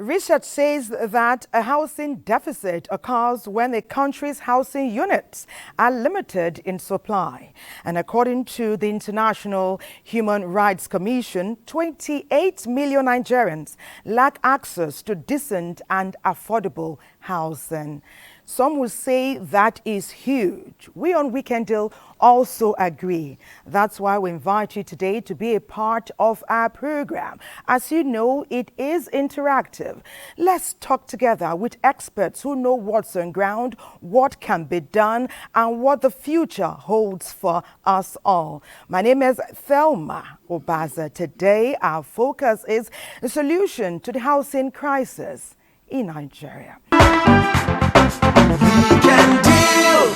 Research says that a housing deficit occurs when a country's housing units are limited in supply. And according to the International Human Rights Commission, 28 million Nigerians lack access to decent and affordable housing. Some will say that is huge. We on Weekend Deal also agree. That's why we invite you today to be a part of our program. As you know, it is interactive. Let's talk together with experts who know what's on ground, what can be done, and what the future holds for us all. My name is Thelma Obaza. Today, our focus is a solution to the housing crisis in Nigeria. Weekend Deal.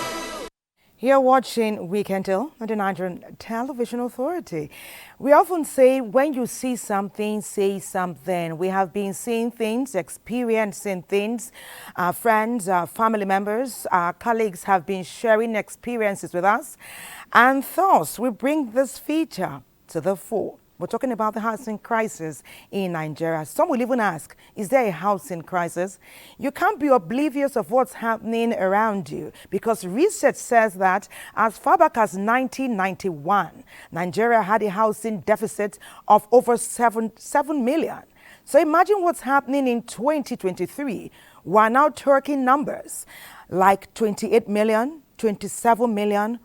You're watching Weekend Deal on the Nigerian Television Authority. We often say, when you see something, say something. We have been seeing things, experiencing things. Our friends, our family members, our colleagues have been sharing experiences with us. And thus, we bring this feature to the fore. We're talking about the housing crisis in Nigeria. Some will even ask, is there a housing crisis? You can't be oblivious of what's happening around you, because research says that as far back as 1991, Nigeria had a housing deficit of over 7 million. So imagine what's happening in 2023. We're now talking numbers like 28 million, 27 million.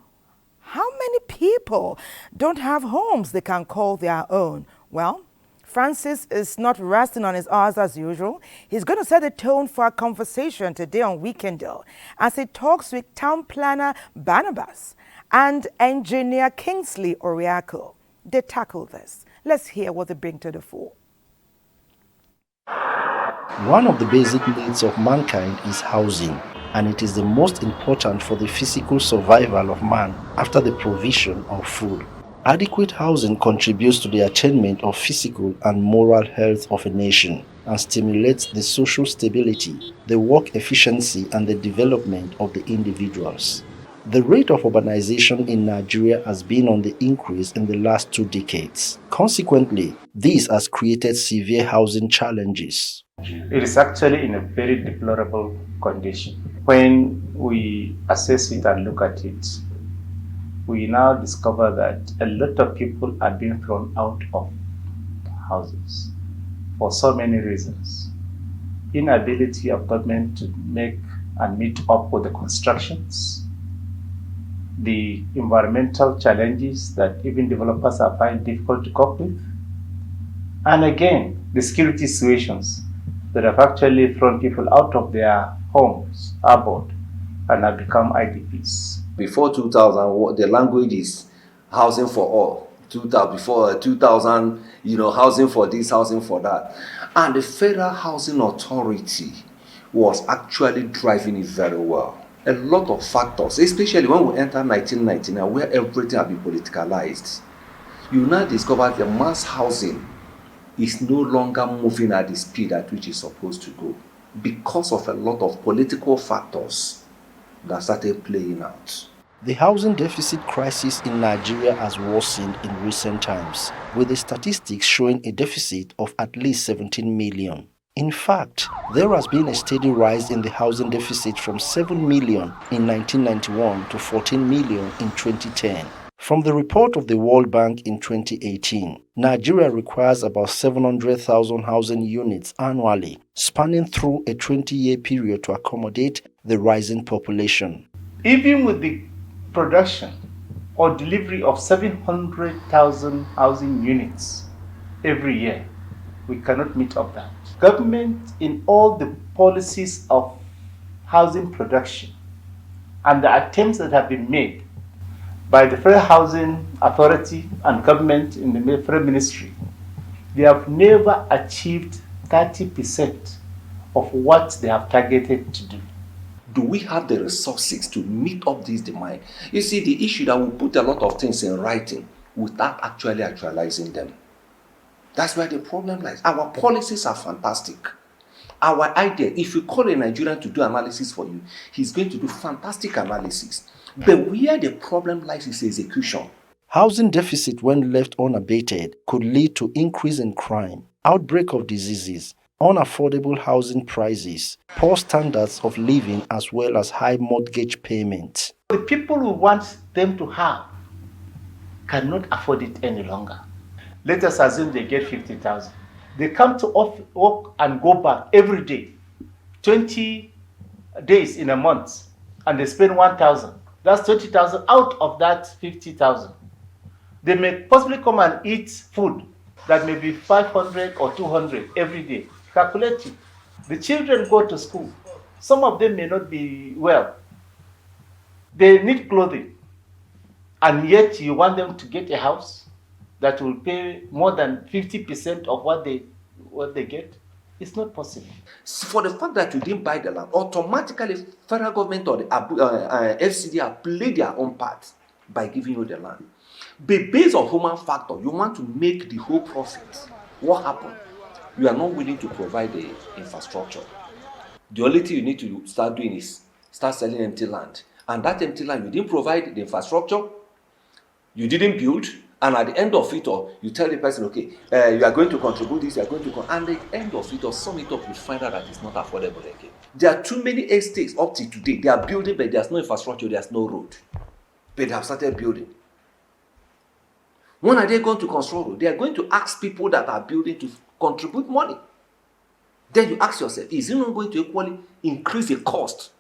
How many people don't have homes they can call their own? Well, Francis is not resting on his hours as usual. He's going to set the tone for our conversation today on Weekend Deal as he talks with town planner Barnabas and engineer Kingsley Oriako. They tackle this. Let's hear what they bring to the fore. One of the basic needs of mankind is housing, and it is the most important for the physical survival of man after the provision of food. Adequate housing contributes to the attainment of physical and moral health of a nation and stimulates the social stability, the work efficiency, and the development of the individuals. The rate of urbanization in Nigeria has been on the increase in the last 2 decades. Consequently, this has created severe housing challenges. It is actually in a very deplorable condition. When we assess it and look at it, we now discover that a lot of people are being thrown out of houses for so many reasons. Inability of government to make and meet up with the constructions, the environmental challenges that even developers are finding difficult to cope with, and again, the security situations that have actually thrown people out of their homes, abroad, and have become IDPs. Before 2000, the language is housing for all. Before 2000, housing for this, housing for that. And the Federal Housing Authority was actually driving it very well. A lot of factors, especially when we enter 1999, where everything had been politicalized. You now discover the mass housing is no longer moving at the speed at which it's supposed to go because of a lot of political factors that started playing out. The housing deficit crisis in Nigeria has worsened in recent times, with the statistics showing a deficit of at least 17 million. In fact, there has been a steady rise in the housing deficit from 7 million in 1991 to 14 million in 2010. From the report of the World Bank in 2018, Nigeria requires about 700,000 housing units annually, spanning through a 20-year period to accommodate the rising population. Even with the production or delivery of 700,000 housing units every year, we cannot meet up that. Government in all the policies of housing production and the attempts that have been made by the Federal Housing Authority and government in the Federal Ministry, they have never achieved 30% of what they have targeted to do. Do we have the resources to meet up this demand? You see, the issue that we put a lot of things in writing without actually actualizing them. That's where the problem lies. Our policies are fantastic. Our idea, if you call a Nigerian to do analysis for you, he's going to do fantastic analysis. But where the problem lies is execution. Housing deficit, when left unabated, could lead to increase in crime, outbreak of diseases, unaffordable housing prices, poor standards of living, as well as high mortgage payments. The people who want them to have cannot afford it any longer. Let us assume they get 50,000. They come to work and go back every day, 20 days in a month, and they spend 1,000. That's 20,000 out of that 50,000. They may possibly come and eat food that may be 500 or 200 every day. Calculate it. The children go to school. Some of them may not be well. They need clothing. And yet you want them to get a house that will pay more than 50% of what they get? It's not possible. For the fact that you didn't buy the land, automatically federal government or the FCD have played their own part by giving you the land. But based on human factor, you want to make the whole profit. What happened? You are not willing to provide the infrastructure. The only thing you need to start doing is start selling empty land. And that empty land, you didn't provide the infrastructure, you didn't build, and at the end of it all, you tell the person, okay, you are going to contribute this, you are going to and at the end of it all, sum it up, you find out that it's not affordable again. There are too many estates up to today. They are building, but there's no infrastructure, there's no road. But they have started building. When are they going to construct road? They are going to ask people that are building to contribute money. Then you ask yourself, is it not going to equally increase the cost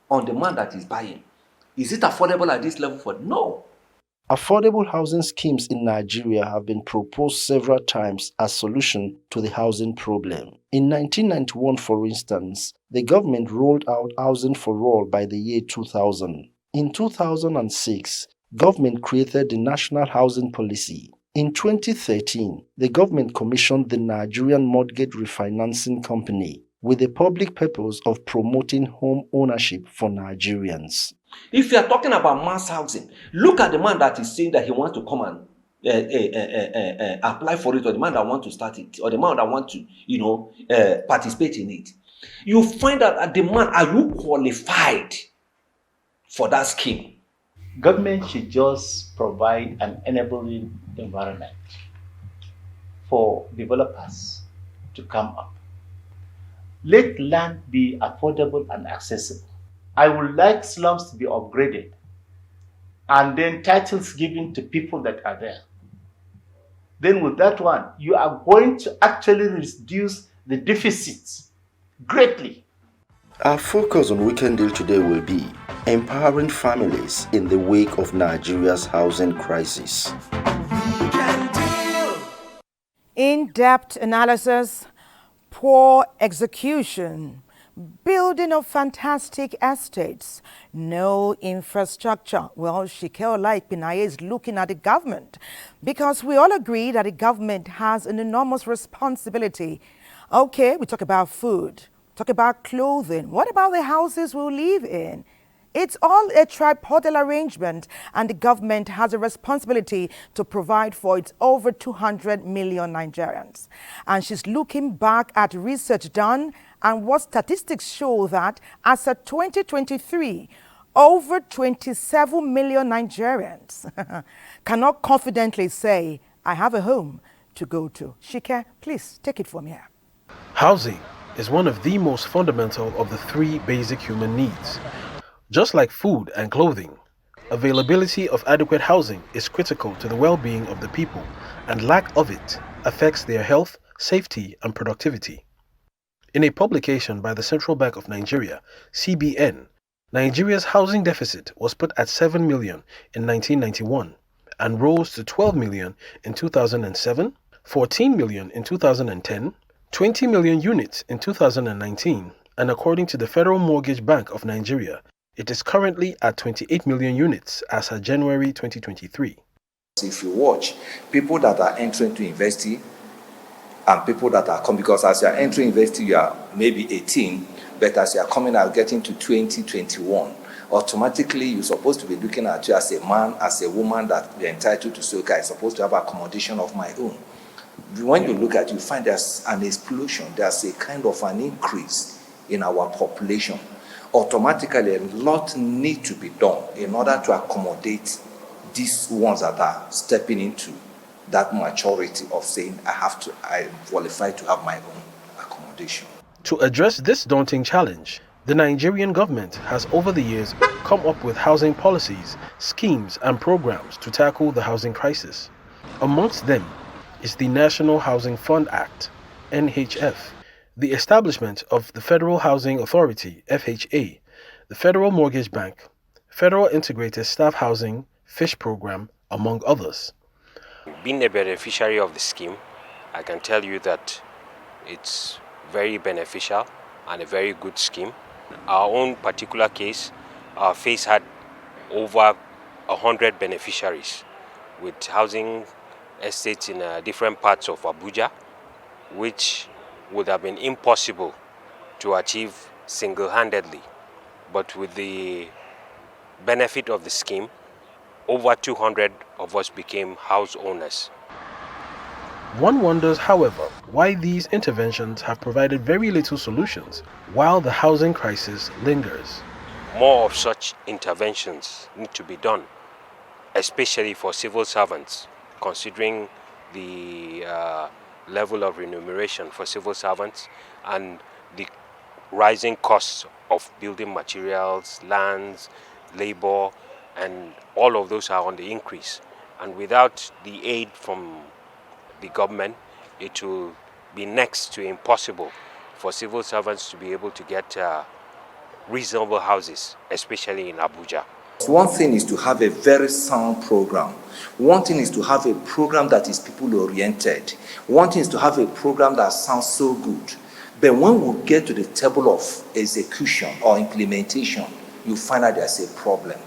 on the man that is buying? Is it affordable at this level for? No. Affordable housing schemes in Nigeria have been proposed several times as solution to the housing problem. In 1991, for instance, the government rolled out Housing for All by the year 2000. In 2006, government created the National Housing Policy. In 2013, the government commissioned the Nigerian Mortgage Refinancing Company with the public purpose of promoting home ownership for Nigerians. If you are talking about mass housing, look at the man that is saying that he wants to come and apply for it, or the man that wants to start it, or the man that wants to, participate in it. You find out that the man, are you qualified for that scheme? Government should just provide an enabling environment for developers to come up. Let land be affordable and accessible. I would like slums to be upgraded and then titles given to people that are there. Then with that one, you are going to actually reduce the deficits greatly. Our focus on Weekend Deal today will be empowering families in the wake of Nigeria's housing crisis. In-depth analysis, poor execution, building of fantastic estates, no infrastructure. Well, Shike like Pinaye is looking at the government because we all agree that the government has an enormous responsibility. Okay, we talk about food, talk about clothing. What about the houses we live in? It's all a tripodal arrangement, and the government has a responsibility to provide for its over 200 million Nigerians. And she's looking back at research done and what statistics show that as of 2023, over 27 million Nigerians cannot confidently say, I have a home to go to. Shike, please take it from here. Housing is one of the most fundamental of the three basic human needs. Just like food and clothing, availability of adequate housing is critical to the well-being of the people, and lack of it affects their health, safety, and productivity. In a publication by the Central Bank of Nigeria, CBN, Nigeria's housing deficit was put at 7 million in 1991 and rose to 12 million in 2007, 14 million in 2010, 20 million units in 2019, and according to the Federal Mortgage Bank of Nigeria, it is currently at 28 million units as of January 2023. If you watch, people that are entering to university and people that are coming, because as you are entering university, you are maybe 18, but as you are coming out, getting to 20, 21, automatically you're supposed to be looking at you as a man, as a woman that you're entitled to say, okay, I'm supposed to have accommodation of my own. When you look at it, you find there's an explosion, there's a kind of an increase in our population. Automatically, a lot need to be done in order to accommodate these ones that are stepping into that maturity of saying, I'm qualified to have my own accommodation. To address this daunting challenge, the Nigerian government has over the years come up with housing policies, schemes and programs to tackle the housing crisis. Amongst them is the National Housing Fund Act, NHF, the establishment of the Federal Housing Authority, FHA, the Federal Mortgage Bank, Federal Integrated Staff Housing, FISH program, among others. Being a beneficiary of the scheme, I can tell you that it's very beneficial and a very good scheme. Our own particular case, our phase had over 100 beneficiaries with housing estates in different parts of Abuja, which would have been impossible to achieve single-handedly. But with the benefit of the scheme, over 200 of us became house owners. One wonders, however, why these interventions have provided very little solutions while the housing crisis lingers. More of such interventions need to be done, especially for civil servants, considering the level of remuneration for civil servants and the rising costs of building materials, lands, labor, and all of those are on the increase. And without the aid from the government, it will be next to impossible for civil servants to be able to get reasonable houses, especially in Abuja. One thing is to have a very sound program. One thing is to have a program that is people-oriented. One thing is to have a program that sounds so good. But when we get to the table of execution or implementation, you find that there's a problem.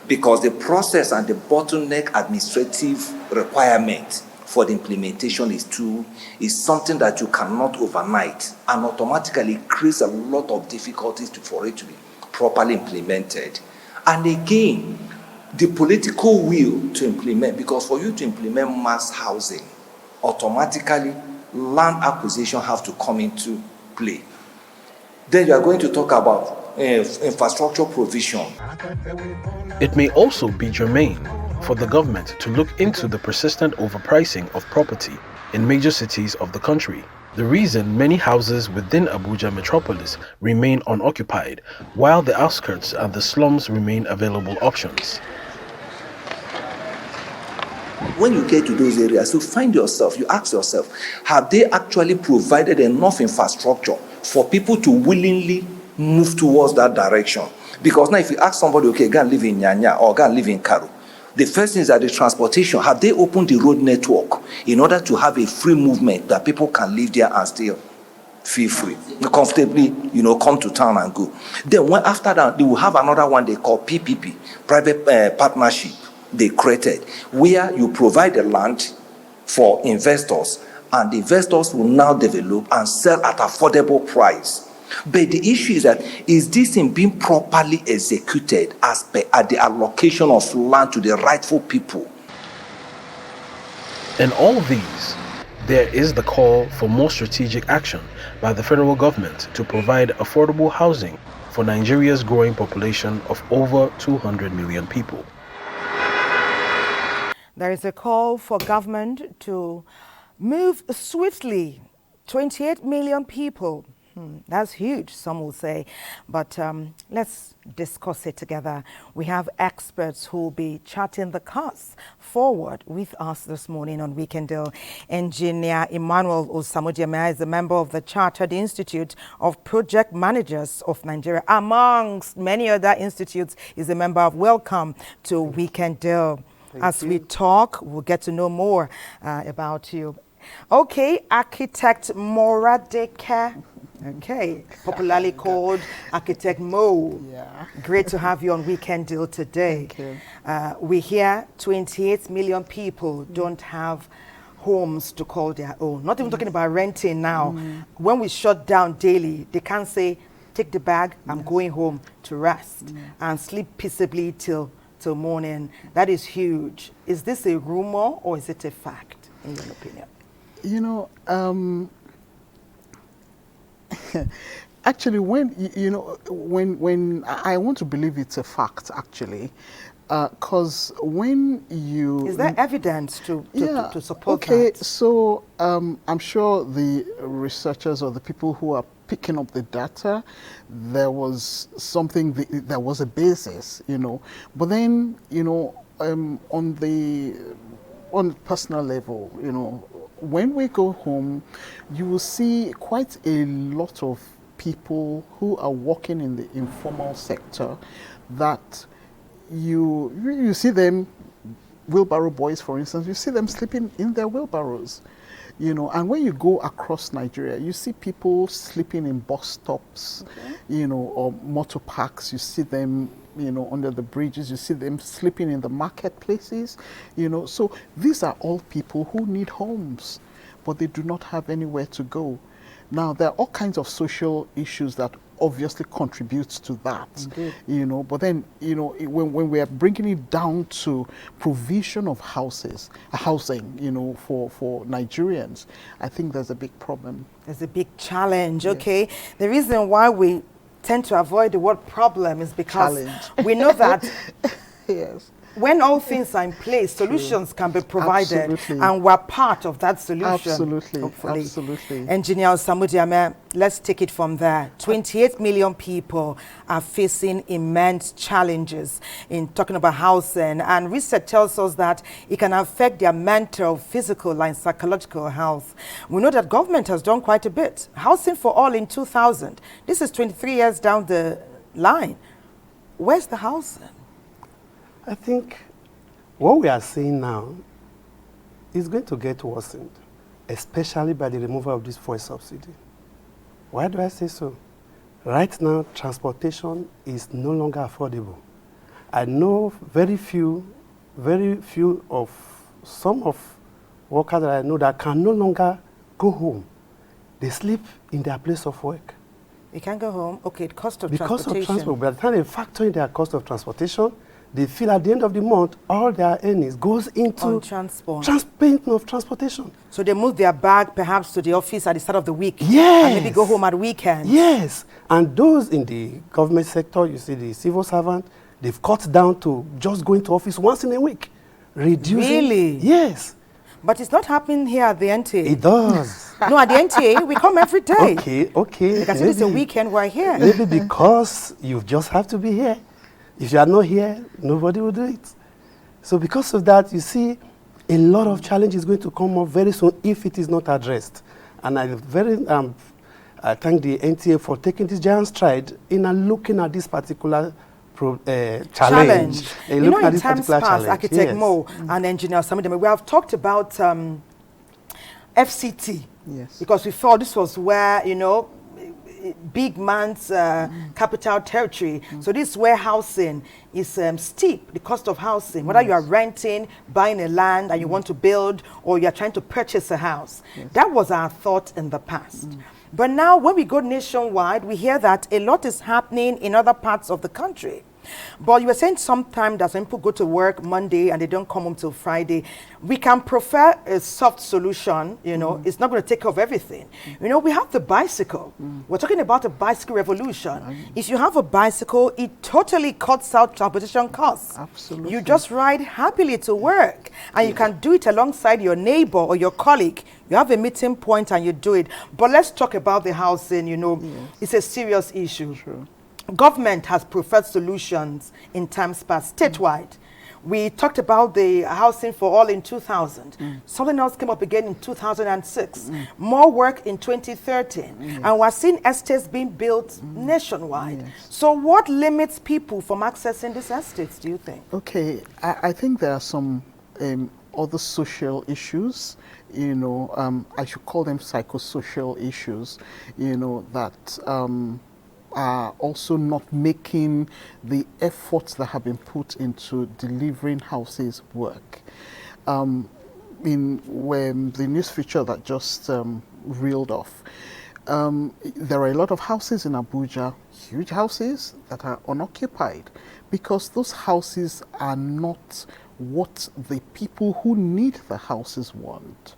Because the process and the bottleneck administrative requirement for the implementation is something that you cannot overnight and automatically creates a lot of difficulties for it to be properly implemented. And again, the political will to implement, because for you to implement mass housing, automatically land acquisition have to come into play. Then you are going to talk about infrastructure provision. It may also be germane for the government to look into the persistent overpricing of property in major cities of the country. The reason many houses within Abuja metropolis remain unoccupied, while the outskirts and the slums remain available options. When you get to those areas, you ask yourself, have they actually provided enough infrastructure for people to willingly move towards that direction? Because now if you ask somebody, okay, go and live in Nyanya or go and live in Karu, the first thing is that the transportation, have they opened the road network in order to have a free movement that people can live there and still feel free, comfortably, come to town and go. Then after that, they will have another one they call PPP, private partnership they created, where you provide the land for investors and the investors will now develop and sell at affordable price. But the issue is that, is this thing being properly executed at the allocation of land to the rightful people? In all these, there is the call for more strategic action by the federal government to provide affordable housing for Nigeria's growing population of over 200 million people. There is a call for government to move swiftly. 28 million people. That's huge, some will say. But let's discuss it together. We have experts who will be charting the course forward with us this morning on Weekend Deal. Engineer Emmanuel Osamudiame is a member of the Chartered Institute of Project Managers of Nigeria. Amongst many other institutes, is a member of Welcome to Weekend Deal. As we talk, we'll get to know more about you. Okay, architect Moradeke. Okay, popularly called Architect Mo. Yeah. Great to have you on Weekend Deal today. Thank you. We hear 28 million people don't have homes to call their own. Not even talking about renting now. When we shut down daily, they can't say, take the bag, I'm going home to rest and sleep peaceably till morning. That is huge. Is this a rumor or is it a fact, in your opinion? You know, actually, when I want to believe it's a fact, actually, because when you... Is there evidence to support that? Okay, so I'm sure the researchers or the people who are picking up the data, there was something, there was a basis, But then, on personal level, when we go home, you will see quite a lot of people who are working in the informal sector that you see them, wheelbarrow boys, for instance, you see them sleeping in their wheelbarrows. And when you go across Nigeria, you see people sleeping in bus stops, or motor parks. You see them, under the bridges. You see them sleeping in the marketplaces, So these are all people who need homes, but they do not have anywhere to go. Now, there are all kinds of social issues that obviously contributes to that, but then, when we are bringing it down to provision of housing, for Nigerians, I think there's a big problem. There's a big challenge, okay? The reason why we tend to avoid the word problem is because we know that Yes. when all things are in place, solutions can be provided. Absolutely. And we're part of that solution. Absolutely. Hopefully. Absolutely. Engineer Samudiame, let's take it from there. 28 million people are facing immense challenges in talking about housing. And research tells us that it can affect their mental, physical, and psychological health. We know that government has done quite a bit. Housing for all in 2000. This is 23 years down the line. Where's the housing? I think what we are seeing now is going to get worsened, especially by the removal of this fuel subsidy. Why do I say so? Right now, transportation is no longer affordable. I know very few of some of workers that I know that can no longer go home. They sleep in their place of work. You can't go home? Okay, the cost of Because transportation. of transport. By the time they factor in their cost of transportation, they feel at the end of the month, all their earnings goes into payment of transportation. So they move their bag perhaps to the office at the start of the week. Yes. And maybe go home at weekends. Yes. And those in the government sector, you see the civil servant, they've cut down to just going to office once in a week. Reducing. Really? Yes. But it's not happening here at the NTA. It does. No, at the NTA, we come every day. Okay. Because it is a weekend, we're here. Maybe because you just have to be here. If you are not here, nobody will do it. So because of that, you see, a lot of challenges going to come up very soon if it is not addressed. And I thank the NTA for taking this giant stride in looking at this particular challenge. You know, in times past, Architect Mo and Engineer Samudeme, we have talked about FCT. Yes. Because we thought this was where, big man's capital territory. So this is where housing is steep, the cost of housing, whether you are renting, buying a land and you want to build, or you are trying to purchase a house. That was our thought in the past. But now when we go nationwide, we hear that a lot is happening in other parts of the country. But you were saying sometimes that when people go to work Monday and they don't come home till Friday, we can prefer a soft solution, it's not going to take care of everything. We have the bicycle. We're talking about a bicycle revolution. If you have a bicycle, it totally cuts out transportation costs. Absolutely. You just ride happily to work and you can do it alongside your neighbor or your colleague. You have a meeting point and you do it. But let's talk about the housing, It's a serious issue. True. Government has preferred solutions in times past, statewide. We talked about the housing for all in 2000. Something else came up again in 2006. More work in 2013. And we're seeing estates being built nationwide. Yes. So what limits people from accessing these estates, do you think? Okay, I think there are some other social issues, I should call them psychosocial issues, that are also not making the efforts that have been put into delivering houses work. When the news feature that just reeled off, there are a lot of houses in Abuja, huge houses that are unoccupied because those houses are not what the people who need the houses want.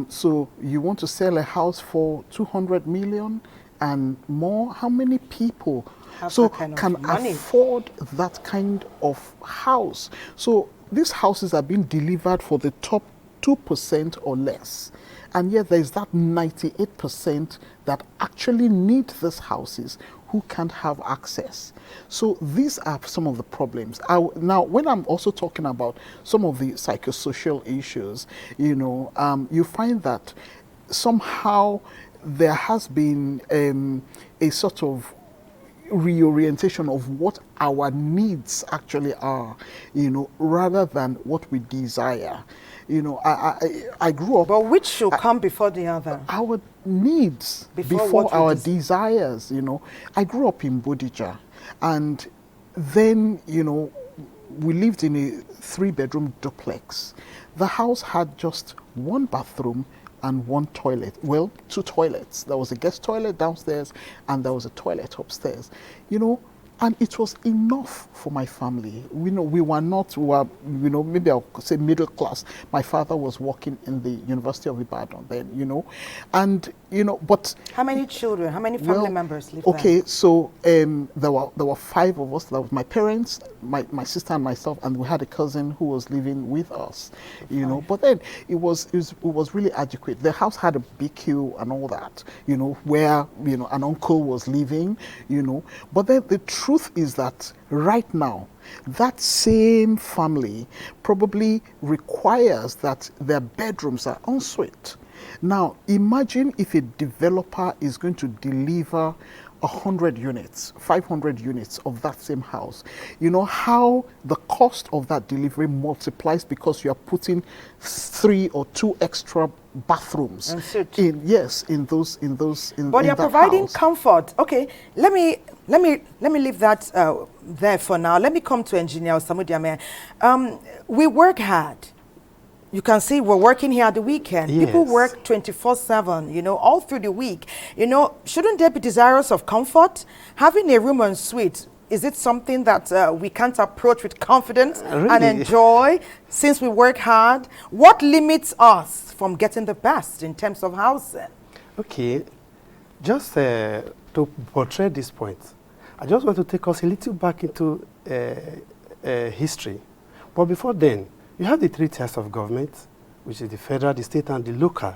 So you want to sell a house for 200 million and more. How many people can afford that kind of house? So these houses are being delivered for the top 2% or less. And yet there's that 98% that actually need these houses who can't have access. So these are some of the problems. Now, when I'm also talking about some of the psychosocial issues, you find that somehow there has been a sort of reorientation of what our needs actually are, rather than what we desire. I grew up... But which should come before the other? Our needs before our desires, I grew up in Bodija, and then, we lived in a 3-bedroom duplex. The house had just one bathroom and one toilet. Well, 2 toilets. There was a guest toilet downstairs and there was a toilet upstairs. And it was enough for my family. We were not, maybe I'll say middle class. My father was working in the University of Ibadan then, and, but... How many children, how many family members lived there? Okay, so there were 5 of us. That was my parents, my sister and myself, and we had a cousin who was living with us, But then it was really adequate. The house had a BQ and all that, where, an uncle was living, But then the truth is that right now, that same family probably requires that their bedrooms are en suite. Now, imagine if a developer is going to deliver 100 units, 500 units of that same house. How the cost of that delivery multiplies because you are putting 3 or 2 extra bathrooms in those but you're providing house. Comfort. Okay, let me leave that there for now. Let me come to Engineer Samudiame. We work hard. You can see we're working here at the weekend. Yes. People work 24/7, all through the week. Shouldn't they be desirous of comfort? Having a room en suite, is it something that we can't approach with confidence and enjoy since we work hard? What limits us from getting the best in terms of housing? Okay, just to portray this point, I just want to take us a little back into history. But before then, you have the 3 tiers of government, which is the federal, the state, and the local.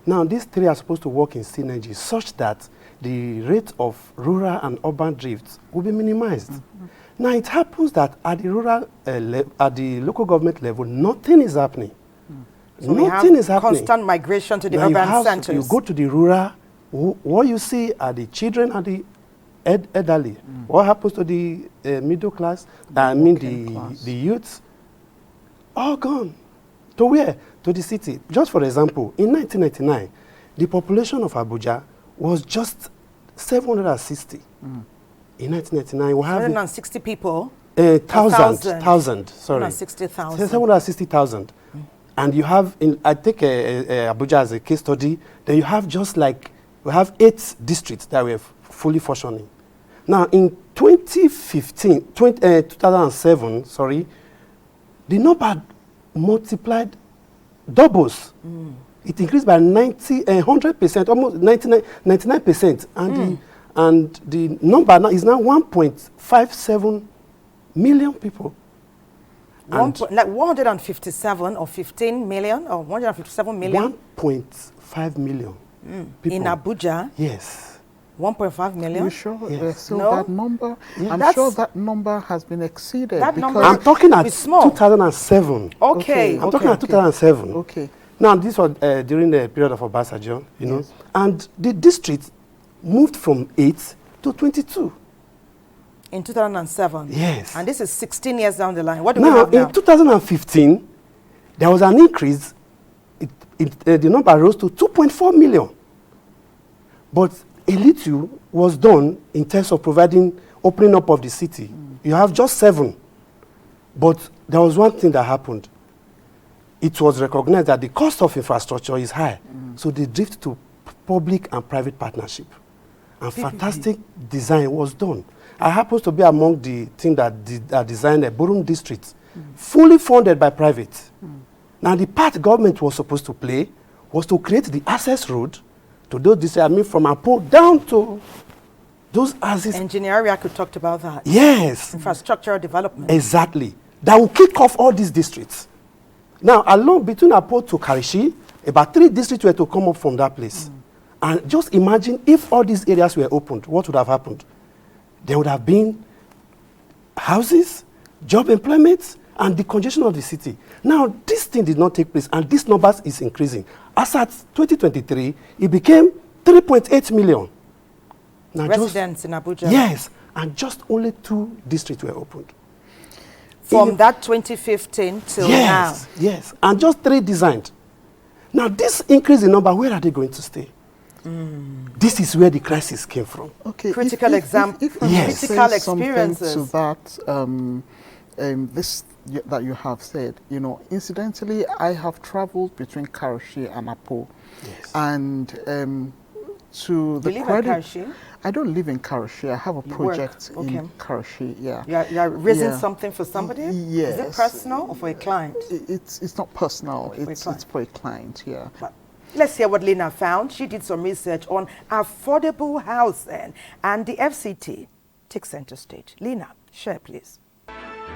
Now, these 3 are supposed to work in synergy such that the rate of rural and urban drift will be minimized. Mm-hmm. Now, it happens that at the local government level, nothing is happening. So nothing is happening. Constant migration to the urban centers. You go to the rural, what you see are the children and the elderly. What happens to the middle class? The youths? All gone. To where? To the city. Just for example, in 1999, the population of Abuja was just 760. In 1999, we have 760 people. Thousand. Sorry. 760,000. 760,000. And you have, I take Abuja as a case study. Then you have we have 8 districts that were fully functioning. Now, in 2007, the number multiplied doubles. It increased by 100%, almost 99%, and the number now is 1.57 million people. Like 157 or 15 million or 157 million? 1.5 million people. In Abuja? Yes. 1.5 million? Are you sure? Yes. So No. that number, Yeah. I'm sure that number has been exceeded. That because number I'm talking at is small. 2007. Okay. I'm talking at 2007. Okay. Now, this was during the period of Obasanjo, know, and the district moved from 8 to 22. In 2007? Yes. And this is 16 years down the line. What do we Now, have now? in 2015, there was an increase the number rose to 2.4 million. But a little was done in terms of providing opening up of the city. You have just 7. But there was one thing that happened. It was recognized that the cost of infrastructure is high. So they drift to public and private partnership. And fantastic design was done. I happen to be among the team that designed a Borum district, fully funded by private. Now the part government was supposed to play was to create the access road to those districts, I mean from Apo down to those houses. Engineering, I could talk about that. Yes. Infrastructural development. Exactly. That will kick off all these districts. Now, along between Apo to Karishi, about 3 districts were to come up from that place. And just imagine if all these areas were opened, what would have happened? There would have been houses, job employment, and the congestion of the city. Now, this thing did not take place, and this number is increasing. As at 2023, it became 3.8 million. Now Residents in Abuja. Yes, and just only 2 districts were opened. From that 2015 till now. Yes, and just 3 designed. Now, this increase in number, where are they going to stay? This is where the crisis came from. Okay, critical example, critical experiences. To that, this that you have said, you know, incidentally, I have traveled between Karachi and Apo, and to the you live in Karachi? I don't live in Karachi. I have a project in Karachi. Yeah. You're raising something for somebody? Yes. Is it personal or for a client? It's not personal. It's for a client. Yeah. But let's hear what Lena found. She did some research on affordable housing, and the FCT takes center stage. Lena, share please.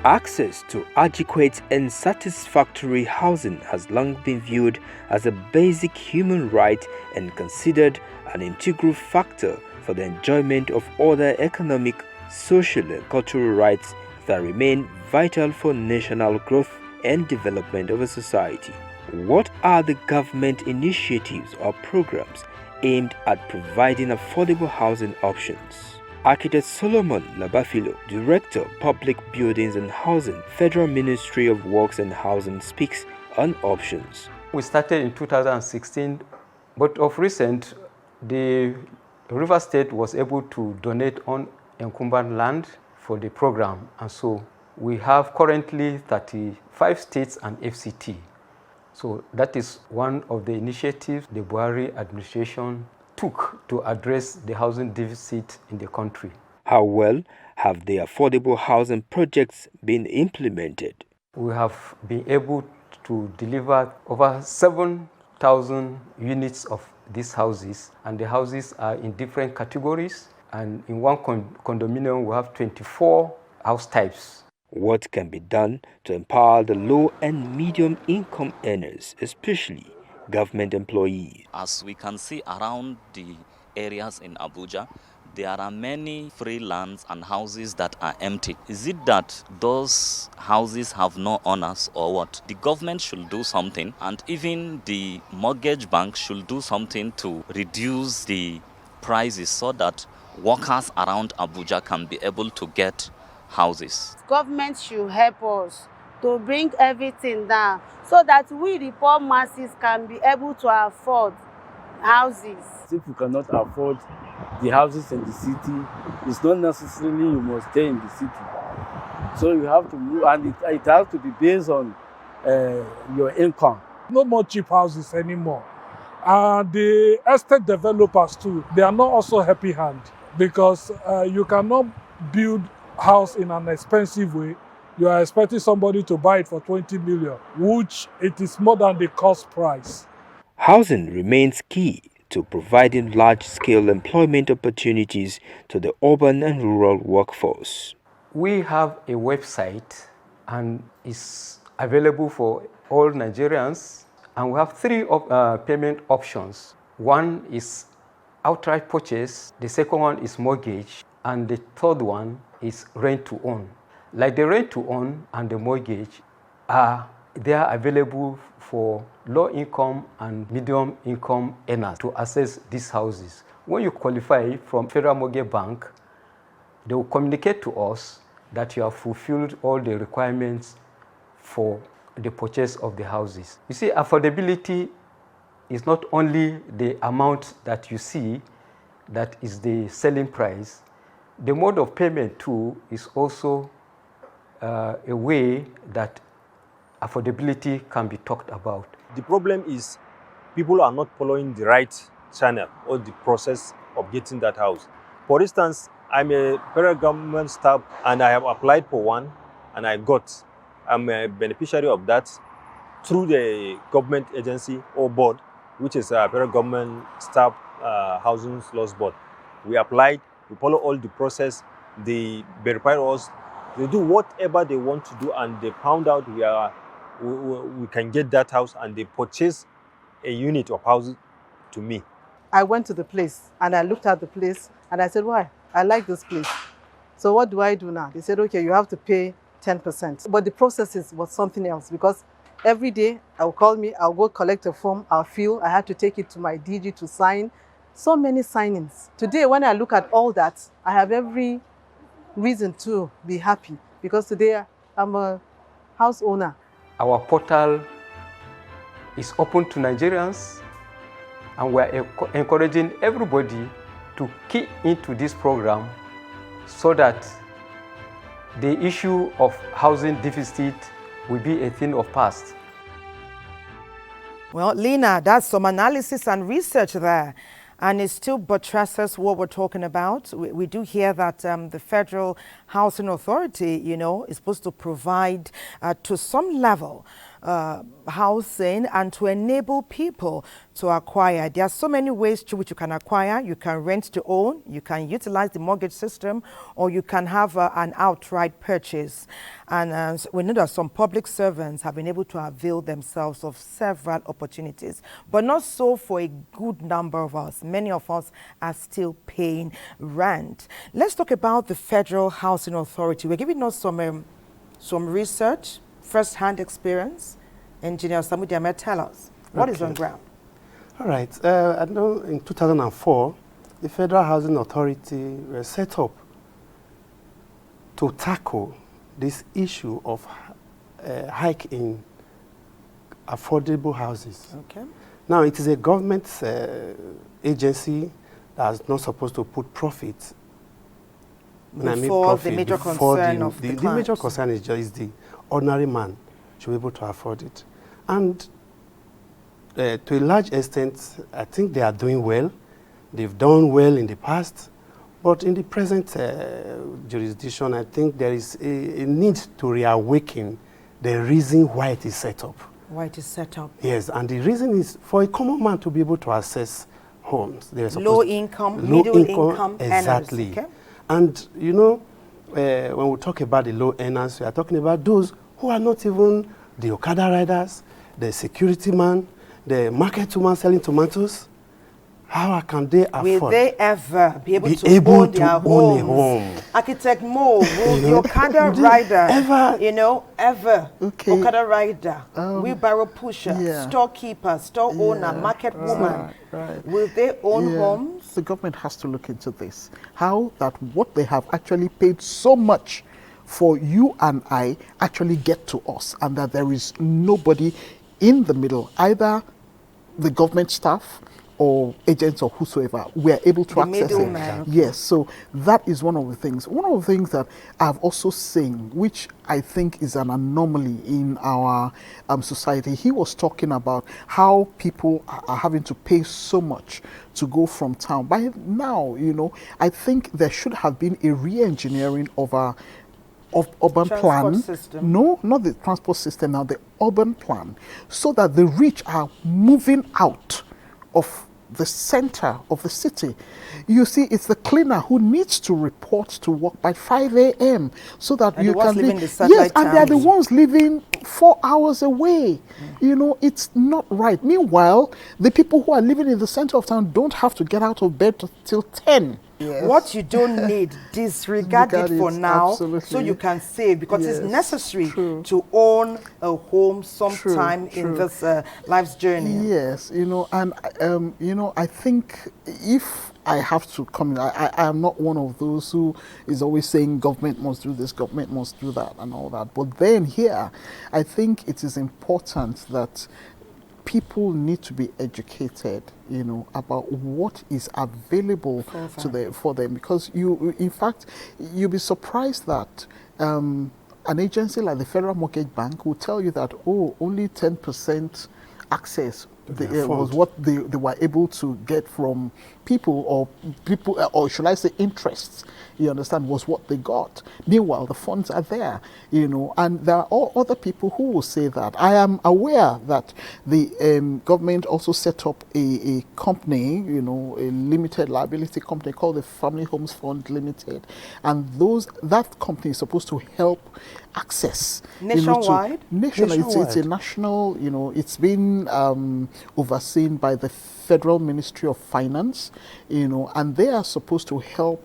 Access to adequate and satisfactory housing has long been viewed as a basic human right and considered an integral factor for the enjoyment of other economic, social and cultural rights that remain vital for national growth and development of a society. What are the government initiatives or programs aimed at providing affordable housing options? Architect Solomon Labafilo, Director, Public Buildings and Housing, Federal Ministry of Works and Housing, speaks on options. We started in 2016, but of recent, the River State was able to donate unencumbered land for the program, and so we have currently 35 states and FCT. So that is one of the initiatives the Buhari administration took to address the housing deficit in the country. How well have the affordable housing projects been implemented? We have been able to deliver over 7,000 units of these houses, and the houses are in different categories, and in one condominium we have 24 house types. What can be done to empower the low and medium income earners, especially government employees? As we can see around the areas in Abuja, there are many free lands and houses that are empty. Is it that those houses have no owners or what? The government should do something, and even the mortgage bank should do something to reduce the prices so that workers around Abuja can be able to get houses. Government should help us to bring everything down so that we, the poor masses, can be able to afford houses. If you cannot afford the houses in the city, it's not necessarily you must stay in the city. So you have to move, and it has to be based on your income. No more cheap houses anymore. And the estate developers too, they are not also happy hand, because you cannot build house in an expensive way. You are expecting somebody to buy it for 20 million, which it is more than the cost price. Housing remains key to providing large-scale employment opportunities to the urban and rural workforce. We have a website, and it's available for all Nigerians, and we have 3 payment options. One is outright purchase, the second one is mortgage, and the third one is rent to own. Like the rent to own and the mortgage they are available for low income and medium income earners to access these houses. When you qualify from Federal Mortgage Bank, they will communicate to us that you have fulfilled all the requirements for the purchase of the houses. You see, affordability is not only the amount that you see that is the selling price. The mode of payment too is also a way that affordability can be talked about. The problem is people are not following the right channel or the process of getting that house. For instance, I'm a federal government staff and I have applied for one and I got. I'm a beneficiary of that through the government agency or board, which is a federal government staff housing laws board. We applied, we follow all the process, they verify us, they do whatever they want to do, and they found out we can get that house, and they purchase a unit of houses to me. I went to the place and I looked at the place and I said, why? I like this place. So what do I do now? They said, okay, you have to pay 10%. But the process was something else, because every day I'll call me, I'll go collect a form, I'll fill, I had to take it to my DG to sign. So many signings. Today, when I look at all that, I have every reason to be happy, because today I'm a house owner. Our portal is open to Nigerians, and we're encouraging everybody to key into this program so that the issue of housing deficit will be a thing of past. Well, Lena, that's some analysis and research there. And it still buttresses what we're talking about. We do hear that the Federal Housing Authority, is supposed to provide to some level housing and to enable people to acquire. There are so many ways through which you can acquire. You can rent to own, you can utilize the mortgage system, or you can have an outright purchase. And we know that some public servants have been able to avail themselves of several opportunities, but not so for a good number of us. Many of us are still paying rent. Let's talk about the Federal Housing Authority. We're giving us some research, first-hand experience. Engineer Samudiame, tell us, what is on ground? All right. I know in 2004, the Federal Housing Authority was set up to tackle this issue of hike in affordable houses. Okay. Now, it is a government agency that's not supposed to put profit. Before the major concern of the the major concern is just the ordinary man should be able to afford it. And to a large extent, I think they are doing well. They've done well in the past. But in the present jurisdiction, I think there is a need to reawaken the reason why it is set up. Why it is set up? Yes, and the reason is for a common man to be able to access homes. Low income, middle income exactly. earners. Okay? And when we talk about the low earners, we are talking about those who are not even the Okada riders, the security man, the market woman selling tomatoes. How can they afford? Will they ever be able to own their homes? A home? Architect Mo, will the Okada rider, ever, Okada rider, wheelbarrow pusher, storekeeper, store owner, market woman, will they own homes? The government has to look into this. How that what they have actually paid so much for you and I actually get to us, and that there is nobody in the middle, either the government staff or agents or whosoever, we are able to access it. Yes, so that is one of the things. One of the things that I've also seen, which I think is an anomaly in our society, he was talking about how people are having to pay so much to go from town. By now, I think there should have been a re-engineering of urban plan. System. No, not the transport system, now the urban plan, so that the rich are moving out of the center of the city. You see, it's the cleaner who needs to report to work by 5 a.m. so that you can live. Yes, and they're the ones living 4 hours away. It's not right. Meanwhile, the people who are living in the center of town don't have to get out of bed till 10. Yes. What you don't need, disregard it for now, so you can save, because it's necessary to own a home sometime in this life's journey. Yes, and I think if I have to come, I am not one of those who is always saying government must do this, government must do that, and all that. But then here, I think it is important that people need to be educated, about what is available for them, because in fact, you'll be surprised that an agency like the Federal Mortgage Bank will tell you that, only 10% access was what they were able to get from people, or should I say interests, you understand, was what they got. Meanwhile, the funds are there, and there are all other people who will say that. I am aware that the government also set up a company, a limited liability company called the Family Homes Fund Limited, and that company is supposed to help access nationwide. It's a national, it's been overseen by the Federal Ministry of Finance, and they are supposed to help,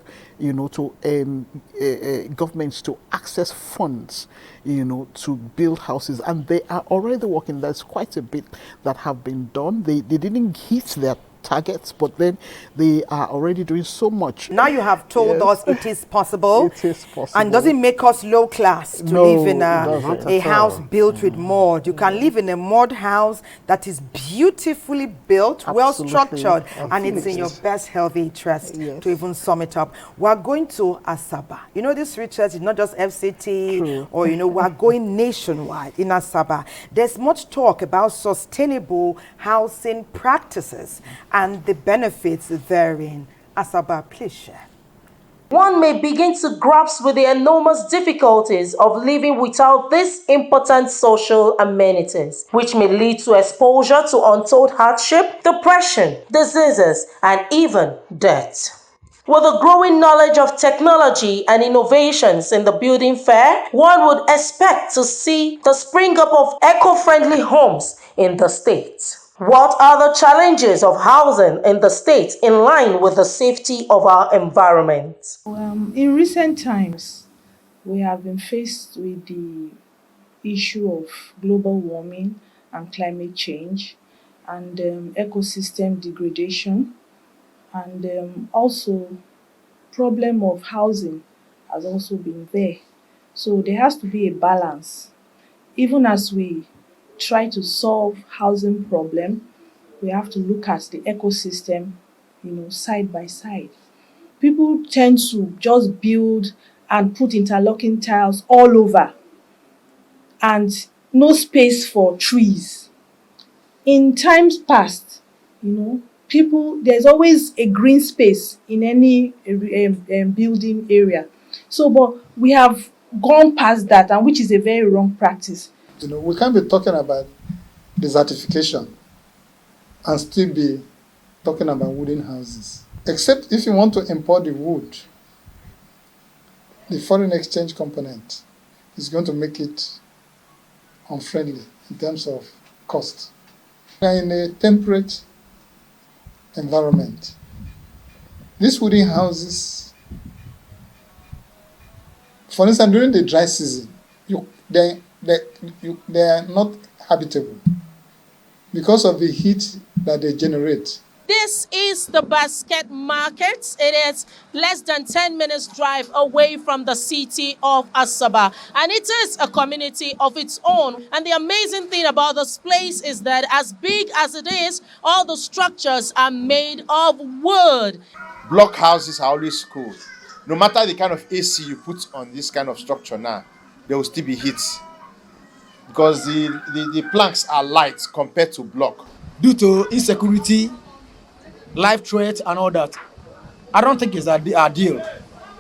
governments to access funds, to build houses, and they are already working. There's quite a bit that have been done. They didn't hit their targets, but then they are already doing so much. Now you have told us it is possible. It is possible. And does it make us low class to live in a house built with mud? You can live in a mud house that is beautifully built, well structured, and it's in your best health interest to even sum it up. We're going to Asaba. This research is not just FCT or, we're going nationwide in Asaba. There's much talk about sustainable housing practices and the benefits therein. Asaba, please share. One may begin to grasp with the enormous difficulties of living without these important social amenities, which may lead to exposure to untold hardship, depression, diseases, and even death. With the growing knowledge of technology and innovations in the building fair, one would expect to see the spring up of eco-friendly homes in the state. What are the challenges of housing in the state in line with the safety of our environment? In recent times, we have been faced with the issue of global warming and climate change and ecosystem degradation, and also problem of housing has also been there. So there has to be a balance. Even as we try to solve housing problem, we have to look at the ecosystem, side by side. People tend to just build and put interlocking tiles all over and no space for trees. In times past, there's always a green space in any building area. So, but we have gone past that, and which is a very wrong practice. We can't be talking about desertification and still be talking about wooden houses. Except if you want to import the wood, the foreign exchange component is going to make it unfriendly in terms of cost. We are in a temperate environment. These wooden houses, for instance, during the dry season, they are not habitable because of the heat that they generate. This is the Basket Market. It is less than 10 minutes drive away from the city of Asaba. And it is a community of its own. And the amazing thing about this place is that as big as it is, all the structures are made of wood. Block houses are always cool. No matter the kind of AC you put on this kind of structure now, there will still be heat. Because the planks are light compared to block. Due to insecurity, life threat and all that, I don't think it's ideal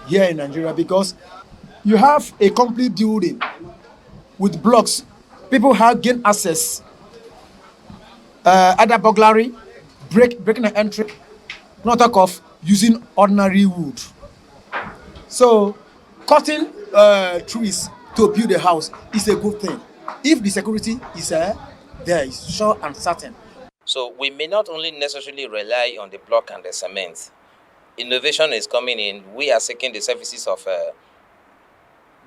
here in Nigeria, because you have a complete building with blocks. People have gained access, either burglary, breaking an entry, not talk of using ordinary wood. So cutting trees to build a house is a good thing if the security is there, is sure and certain. So we may not only necessarily rely on the block and the cement. Innovation is coming in. We are seeking the services of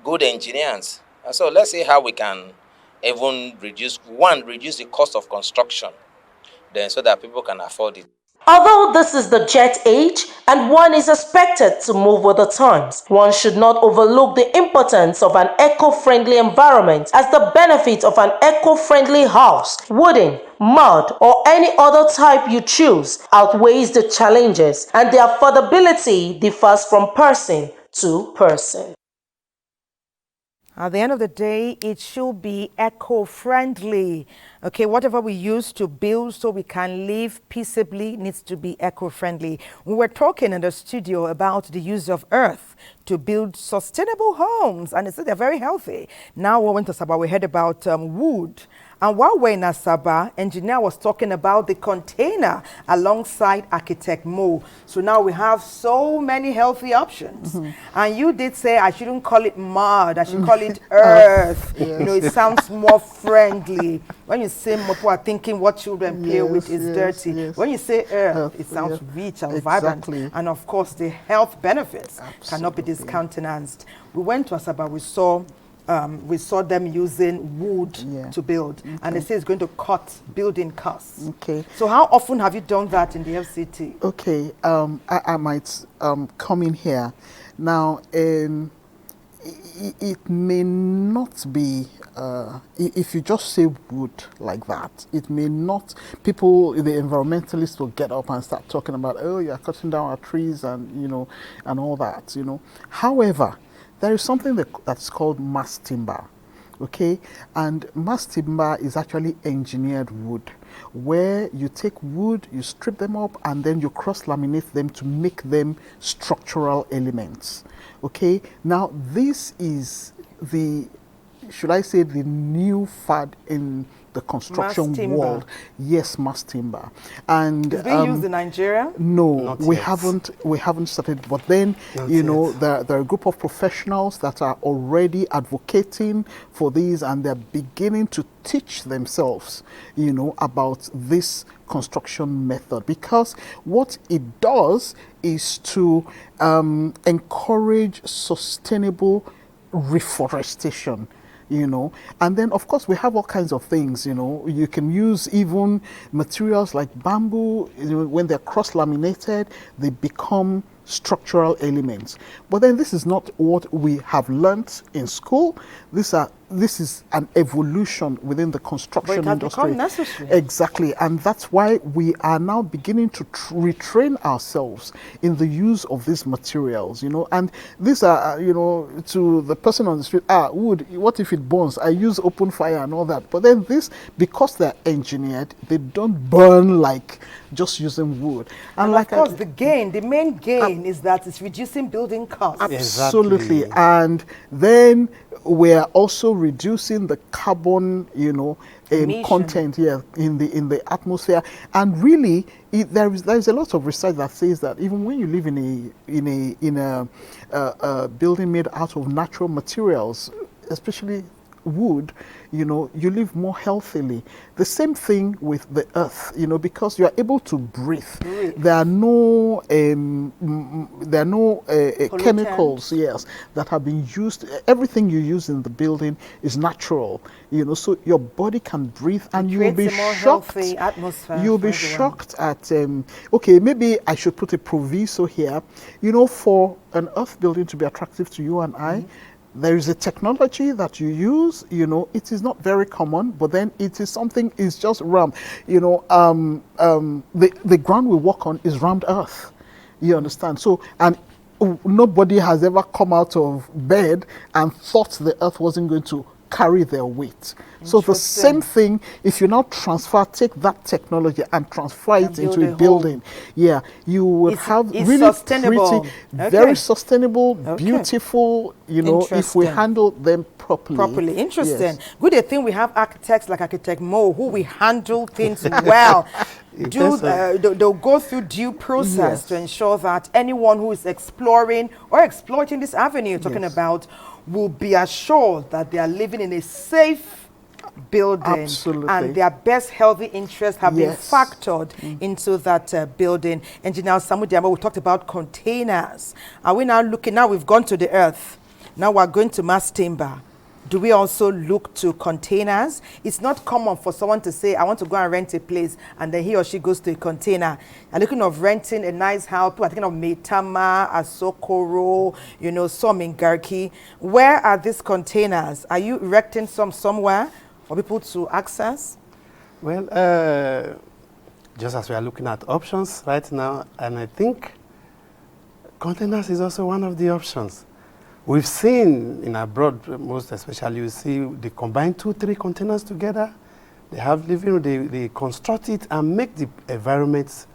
good engineers. And so let's see how we can even reduce the cost of construction, then so that people can afford it. Although this is the jet age and one is expected to move with the times, one should not overlook the importance of an eco-friendly environment, as the benefit of an eco-friendly house, wooden, mud, or any other type you choose outweighs the challenges, and the affordability differs from person to person. At the end of the day, it should be eco-friendly. Okay, whatever we use to build so we can live peaceably needs to be eco-friendly. We were talking in the studio about the use of earth to build sustainable homes, and it's they're very healthy. Now we went to Sabah, we heard about wood. And while we're in Asaba, engineer was talking about the container alongside architect Mo. So now we have so many healthy options. And you did say I shouldn't call it mud, I should call it earth. Yes. You know, it sounds more friendly. When you say people are thinking what children play with is dirty. When you say earth, it sounds rich and vibrant. And of course, the health benefits cannot be discountenanced. We went to Asaba, we saw them using wood to build, and they say it's going to cut building costs. Okay. So how often have you done that in the FCT? Okay, I might come in here. Now, it may not be, if you just say wood like that, it may not, people, the environmentalists will get up and start talking about, oh, you're cutting down our trees and, you know, and all that, you know. However, there is something that's called mass timber, okay? And mass timber is actually engineered wood, where you take wood, you strip them up, and then you cross-laminate them to make them structural elements, okay? Now, this is the, should I say, the new fad in the construction world. Yes, mass timber. And it's being used in Nigeria? No, we haven't started. But then, you know, there are a group of professionals that are already advocating for these, and they're beginning to teach themselves, you know, about this construction method, because what it does is to encourage sustainable reforestation, you know. And then of course we have all kinds of things, you know. You can use even materials like bamboo, you know, when they're cross-laminated, they become structural elements. But then this is not what we have learnt in school. This is an evolution within the construction industry. But it has become necessary. Exactly, and that's why we are now beginning to retrain ourselves in the use of these materials, you know. And these are, you know, to the person on the street, wood, what if it burns? I use open fire and all that. But then this, because they're engineered, they don't burn like just using wood. And like of course, the main gain is that it's reducing building costs. Absolutely. Exactly. And then we're also reducing the carbon, you know, content in the atmosphere. And really, there is a lot of research that says that even when you live in a building made out of natural materials, especially wood, you know, you live more healthily. The same thing with the earth, you know, because you are able to breathe. There are no chemicals, yes, that have been used. Everything you use in the building is natural, you know, so your body can breathe, and you'll be shocked. You'll be shocked at okay, maybe I should put a proviso here, you know, for an earth building to be attractive to you and I. There is a technology that you use, you know, it is not very common, but then it is something, it's just rammed. You know, the ground we walk on is rammed earth. You understand? So, and nobody has ever come out of bed and thought the earth wasn't going to carry their weight. So the same thing, if you now take that technology and transfer it into a building, you would have really pretty, very sustainable, beautiful, you know, if we handle them properly. Interesting. Yes. Good thing we have architects like Architect Mo, who we handle things well. They'll go through due process to ensure that anyone who is exploring or exploiting this avenue you're talking about will be assured that they are living in a safe building, and their best healthy interests have been factored into that building. Engineer Samu Diamo, we talked about containers. Are we now looking, now we've gone to the earth, now we're going to mass timber. do we also look to containers? It's not common for someone to say, I want to go and rent a place, and then he or she goes to a container. I'm looking of renting a nice house. People are thinking of Maitama, Asokoro, you know, some in Garki. Where are these containers? Are you erecting some somewhere for people to access? Well, just as we are looking at options right now, and I think containers is also one of the options. We've seen in abroad, most especially, you see they combine 2-3 containers together. They have living room, they construct it and make the environment,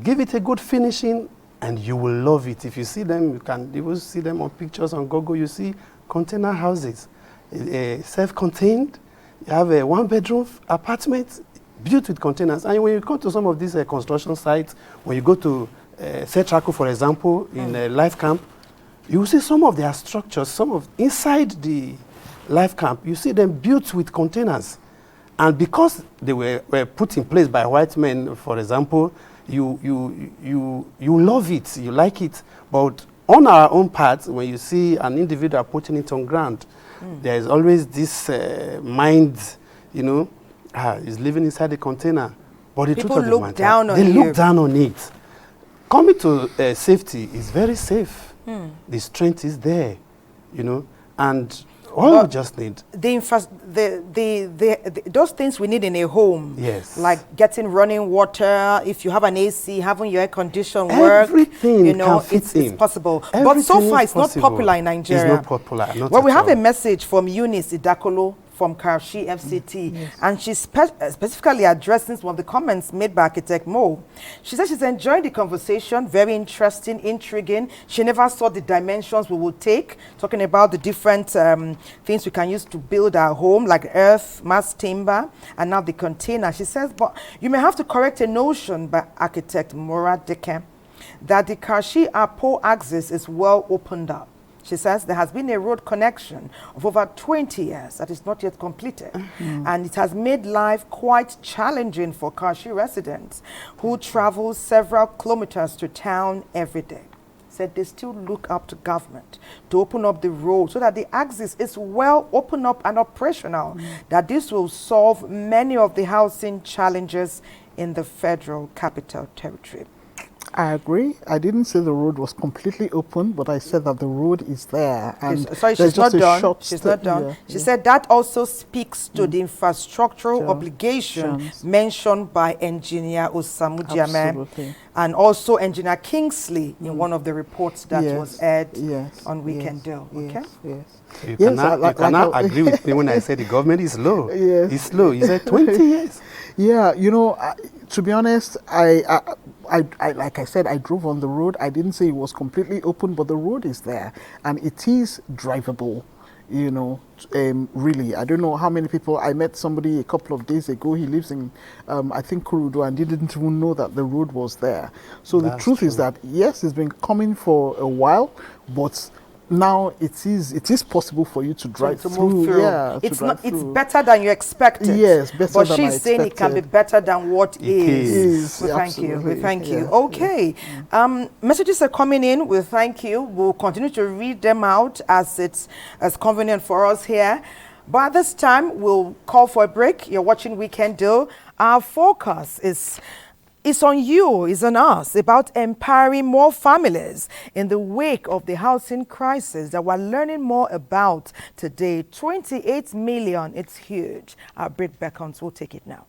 give it a good finishing, and you will love it. If you see them, you will see them on pictures on Google. You see container houses, self-contained. You have a 1-bedroom apartment built with containers. And when you come to some of these construction sites, when you go to Setraco, for example, in a life camp, you will see some of their structures, inside the life camp, you see them built with containers. And because they were put in place by white men, for example, you love it, you like it. But on our own part, when you see an individual putting it on ground, there is always this mind, you know, is living inside the container. But the People truth of the look matter, down on they you. look down on it. Coming to safety is very safe. The strength is there, you know, and all we just need. Those things we need in a home. Yes. Like getting running water, if you have an AC, having your air condition work. Everything you know, can fit it's in. possible. But Everything so far, is it's not possible. popular in Nigeria. It's not popular, not Well, we at have all. a message from Eunice Idakolo from Karshi FCT, and she's specifically addressing some of the comments made by Architect Mo. She said she's enjoying the conversation, very interesting, intriguing. She never saw the dimensions we will take, talking about the different things we can use to build our home, like earth, mass timber, and now the container. She says, but you may have to correct a notion by Architect Mora Deke that the Karshi Apo axis is well opened up. She says there has been a road connection of over 20 years that is not yet completed. And it has made life quite challenging for Karshi residents who travel several kilometers to town every day. Said they still look up to government to open up the road so that the axis is well opened up and operational, that this will solve many of the housing challenges in the Federal Capital Territory. I agree. I didn't say the road was completely open, but I said that the road is there. And Sorry, there's she's not just a done. short She's not done. yeah, She said that also speaks to the infrastructural Sure. obligation mentioned by Engineer Osamu Diame Absolutely. and also Engineer Kingsley in one of the reports that was aired on Weekend Deal. Okay? You cannot agree with me when I say the government is slow. It's slow. You said 20 years. Yeah, you know, to be honest, I like I said, I drove on the road. I didn't say it was completely open, but the road is there and it is drivable. You know, really, I don't know how many people. I met somebody a couple of days ago. He lives in, I think, Kurudu, and didn't even know that the road was there. So the truth is that yes, it's been coming for a while, but now it is possible for you to drive move through. Yeah, it's better than you expected. Yes, better but than she's saying it can be better than what is. We thank you. We thank you. Okay. Messages are coming in. We thank you. We'll continue to read them out as it's as convenient for us here. But at this time, we'll call for a break. You're watching Weekend Deal. Our focus is on you, is on us, about empowering more families in the wake of the housing crisis that we're learning more about today. 28 million, it's huge. Our break beckons, we'll take it now.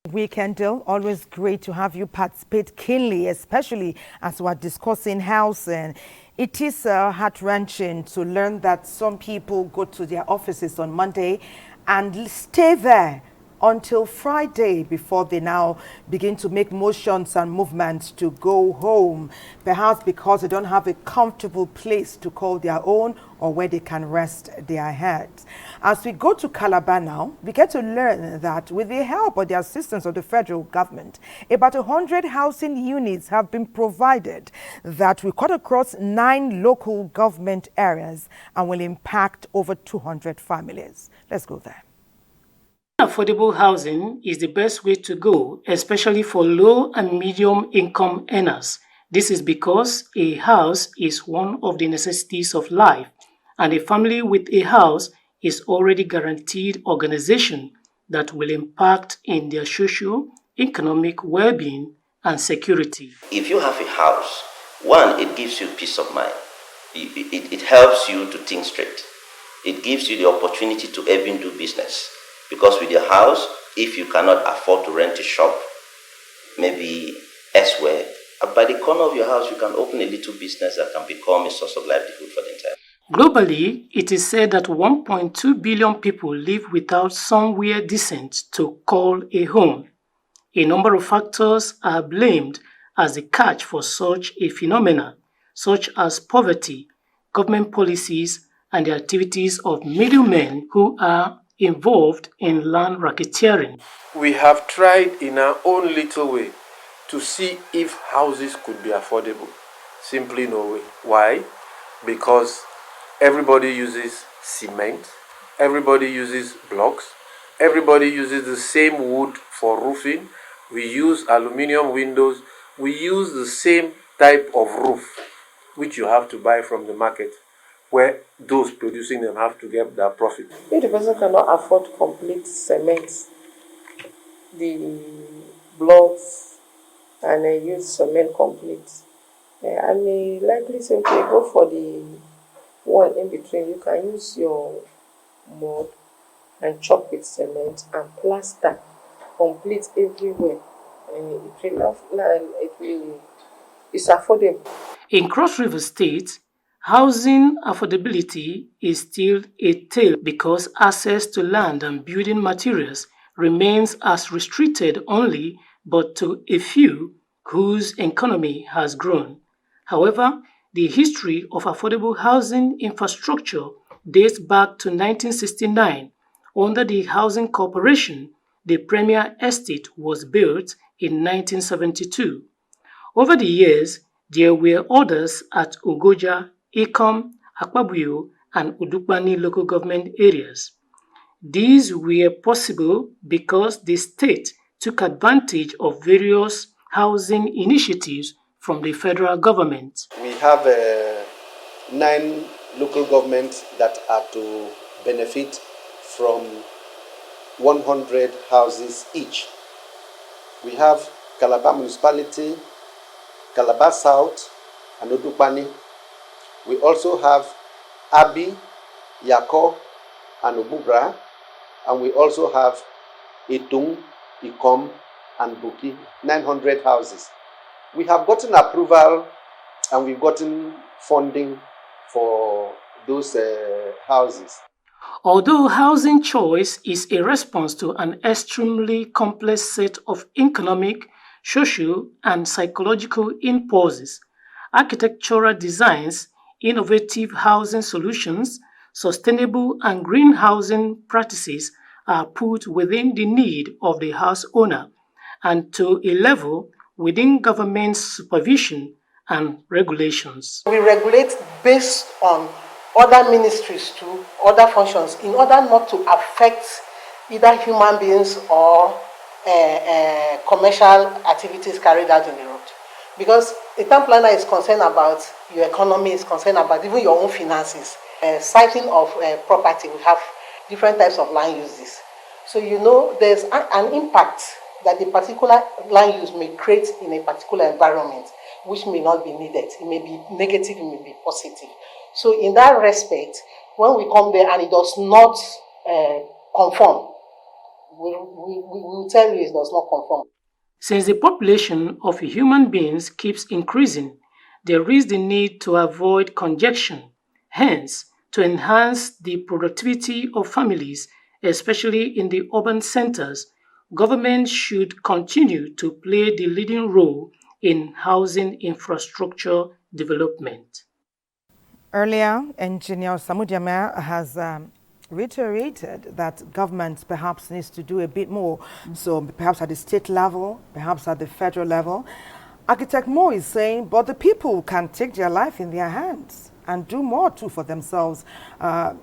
Weekend Deal, always great to have you participate keenly, especially as we're discussing housing. It is heart-wrenching to learn that some people go to their offices on Monday and stay there until Friday before they now begin to make motions and movements to go home, perhaps because they don't have a comfortable place to call their own or where they can rest their heads. As we go to Calabar now, we get to learn that with the help or the assistance of the federal government, about 100 housing units have been provided that will cut across 9 local government areas and will impact over 200 families. Let's go there. Affordable housing is the best way to go, especially for low and medium income earners. This is because a house is one of the necessities of life, and a family with a house is already guaranteed organization that will impact in their social, economic well-being and security. If you have a house, one, it gives you peace of mind. It helps you to think straight. It gives you the opportunity to even do business. Because with your house, if you cannot afford to rent a shop, maybe elsewhere, by the corner of your house, you can open a little business that can become a source of livelihood for the entire. Globally, it is said that 1.2 billion people live without somewhere decent to call a home. A number of factors are blamed as the catch for such a phenomenon, such as poverty, government policies, and the activities of middlemen who are involved in land racketeering. We have tried in our own little way to see if houses could be affordable. Simply no way. Why? Because everybody uses cement, everybody uses blocks, everybody uses the same wood for roofing, we use aluminium windows, we use the same type of roof which you have to buy from the market, where those producing them have to get their profit. If the person cannot afford complete cement, the blocks, and use cement complete, I may likely say, okay, go for the one in between. You can use your mud and chop with cement and plaster complete everywhere. And it's affordable. In Cross River State, housing affordability is still a tale because access to land and building materials remains as restricted only but to a few whose economy has grown. However, the history of affordable housing infrastructure dates back to 1969. Under the Housing Corporation, the Premier Estate was built in 1972. Over the years, there were others at Ugoja, Ikom, Akpabuyo, and Udukbani local government areas. These were possible because the state took advantage of various housing initiatives from the federal government. We have 9 local governments that are to benefit from 100 houses each. We have Calabar Municipality, Calabar South, and Udukbani. We also have Abi, Yako, and Obugra, and we also have Itung, Ikom, and Buki, 900 houses. We have gotten approval and we've gotten funding for those houses. Although housing choice is a response to an extremely complex set of economic, social, and psychological impulses, architectural designs, innovative housing solutions, sustainable and green housing practices are put within the need of the house owner and to a level within government supervision and regulations. We regulate based on other ministries too, other functions, in order not to affect either human beings or commercial activities carried out in the road. Because a town planner is concerned about your economy, is concerned about even your own finances. Siting of property, we have different types of land uses. So you know there's an impact that the particular land use may create in a particular environment, which may not be needed. It may be negative, it may be positive. So in that respect, when we come there and it does not conform, we will tell you it does not conform. Since the population of human beings keeps increasing, there is the need to avoid congestion. Hence, to enhance the productivity of families, especially in the urban centers, government should continue to play the leading role in housing infrastructure development. Earlier, Engineer Samudiama has reiterated that government perhaps needs to do a bit more. So perhaps at the state level, perhaps at the federal level. Architect Mo is saying, but the people can take their life in their hands and do more too for themselves. Are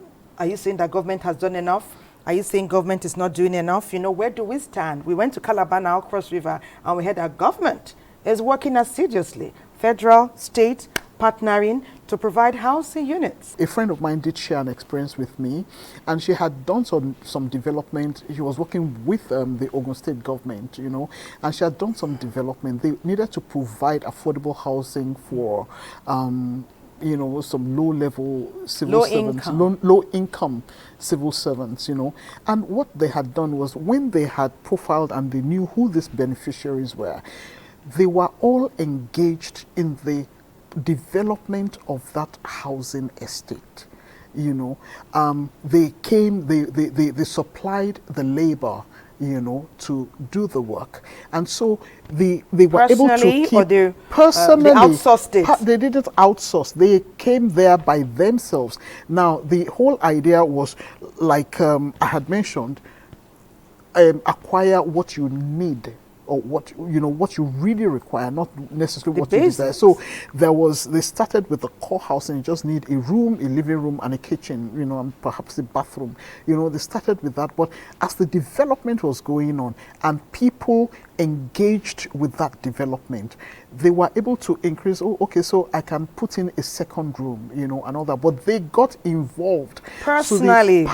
you saying that government has done enough? Are you saying government is not doing enough? You know, where do we stand? We went to Calabar now, Cross River, and we heard that government is working assiduously federal, state, partnering to provide housing units. A friend of mine did share an experience with me, and she had done some development. She was working with the Ogun State government, you know, and she had done some development. They needed to provide affordable housing for you know, some low-level civil servants, low-income civil servants, you know. And what they had done was, when they had profiled and they knew who these beneficiaries were, they were all engaged in the development of that housing estate. You know, they came, they supplied the labor, you know, to do the work, and so they were able to keep personally. They outsourced it. They didn't outsource. They came there by themselves. Now the whole idea was, like I had mentioned, acquire what you need, or what what you really require, not necessarily what you desire. So they started with the core house, and you just need a room, a living room, and a kitchen, you know, and perhaps a bathroom. You know, they started with that. But as the development was going on and people engaged with that development, they were able to increase. Oh, okay, so I can put in a second room, you know, and all that. But they got involved personally.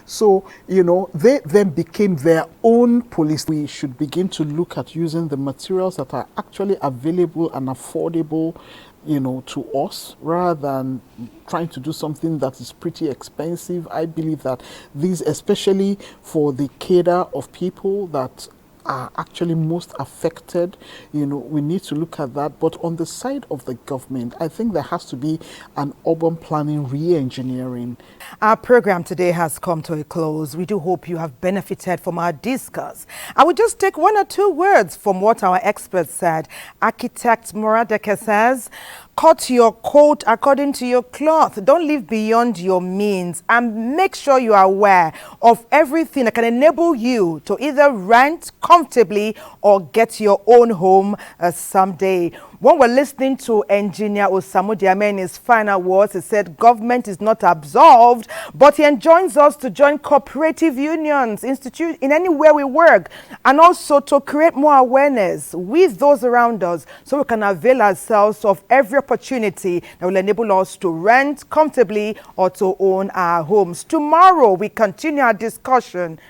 So you know, they then became their own police. We should begin to look at using the materials that are actually available and affordable, you know, to us, rather than trying to do something that is pretty expensive. I believe that these, especially for the cadre of people that are actually most affected, you know, we need to look at that. But on the side of the government, I think there has to be an urban planning re-engineering. Our program today has come to a close. We do hope you have benefited from our discourse. I will just take one or two words from what our experts said. Architect Moradeke says, cut your coat according to your cloth. Don't live beyond your means, and make sure you are aware of everything that can enable you to either rent comfortably or get your own home someday. When we're listening to Engineer Osamu Diameni's final words, he said government is not absolved, but he enjoins us to join cooperative unions, institute in anywhere we work, and also to create more awareness with those around us, so we can avail ourselves of every opportunity that will enable us to rent comfortably or to own our homes. Tomorrow we continue our discussion,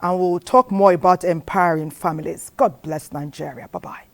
and we'll talk more about empowering families. God bless Nigeria. Bye-bye.